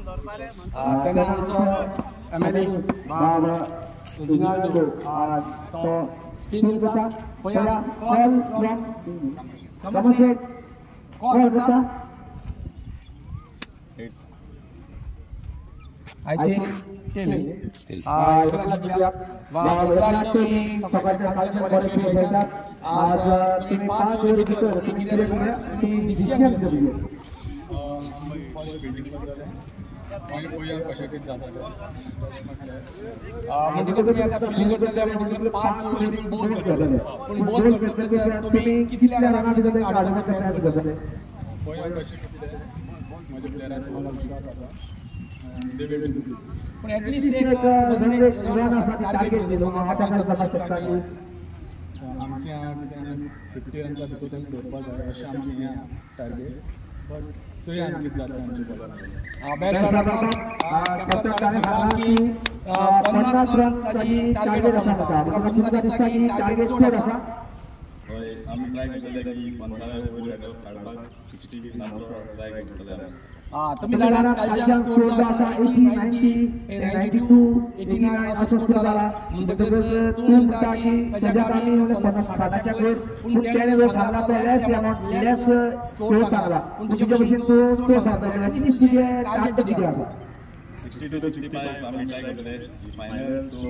Tenan also MLE Ronaldo to still kita Poya call from Kamasek call kita I think still itulah juga bahwa तुम्ही सकाळच्या कालच्या परीक्षेत भेटलात आज तुम्ही 5 वेळ भेटतो तुम्ही किती वेळ तुम्ही डिसिजन घेतली पोया कशासाठी जातात म्हणजे तुम्ही आता फिलिंग मध्ये म्हणजे 5 वेळ बोल करताय पण बोल करताय तुम्ही कितीला रनात जाताय काढण्याचा प्रयत्न करताय पोया कशासाठी माझ्या प्लेयरांचा मला विश्वास आहे पण ॲटलीस्ट एक रनासाठी टार्गेट दिलो आता काय जमा शकता की आमच्या 50 रनचा देतो त्यांनी डोरपाल झाला अशा आमची टार्गेट पण चोय आणखी जातं आमची बॉलर कॅप्टन सांगा की 50 रन तरी टार्गेट असा होता मला तुमचा दिसता की टार्गेट सेट असा होय आम्ही ट्राय केलेलं की 15 ओव्हर काढपाक 60 नंबर ट्राय केलेलं तुम्ही जाणार कालच्या स्कोर असा 80 90 92 89 असा स्कोर झाला म्हणजे तू म्हणता की त्याच्यात आम्ही 50-60च्या वर पण त्याने जो सांगला तो लेस स्कोर सांगला पण तुझ्यापासून तो स्कोर सांगता किती टार्गेट किती असा 60 to 65 आम्ही ट्राय केलेले फायनल सो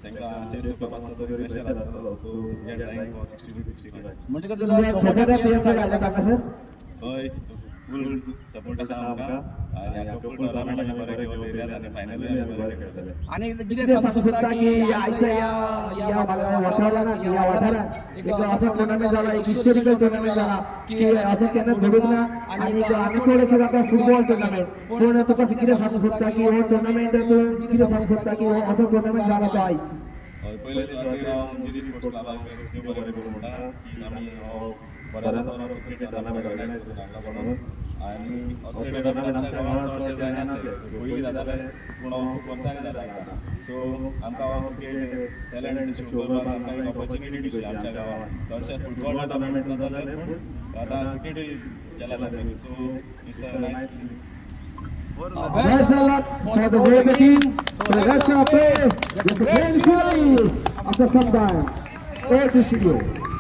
त्यांना आमचे सुपरफास्ट तर प्रेशर असतो so we are trying for 60 to 65 म्हणजे का तुला सपोर्ट प्लेयरचा काढला का सर होय फुल सपोर्ट आसा आमकां आणि आता फुल टुर्नामेंट आमी बरे खेळले आणि फायनल बरे खेळले आणि किती सांगू शकता की आजच्या या वातावरणात एक असं टुर्नामेंट झाला एक हिस्टॉरिकल टुर्नामेंट झाला की असं त्यांना घडून ना आणि आम्ही थोडेसे आता फुटबॉल टुर्नामेंट पण तुका किती सांगू शकता की हो टुर्नामेंट तू किती सांगू शकता की असं टुर्नामेंट झाला तो आई पहिले सुरुवातीला आमची स्पोर्ट्स क्लब ते बरे करून म्हणटा की आम्ही बऱ्याच क्रिकेट टुर्नामेंट ऑर्गनायज करून हाडला म्हणून आणि असले टुर्नामेंट आमच्या गांवांत चडशे जायना पयलीं जाताले पूण खूब वर्सांनी जाता सो आमकां क्रिकेट टॅलंट शो करपाक आमकां एक ऑपॉर्च्युनिटी दिसली आमच्या गांवांत चडशे फुटबॉल टुर्नामेंट जाताले पूण आतां क्रिकेटूय केला लागले so it's a nice Best of luck for the whole team. So let's play with the grand finale of the comeback. Over to you.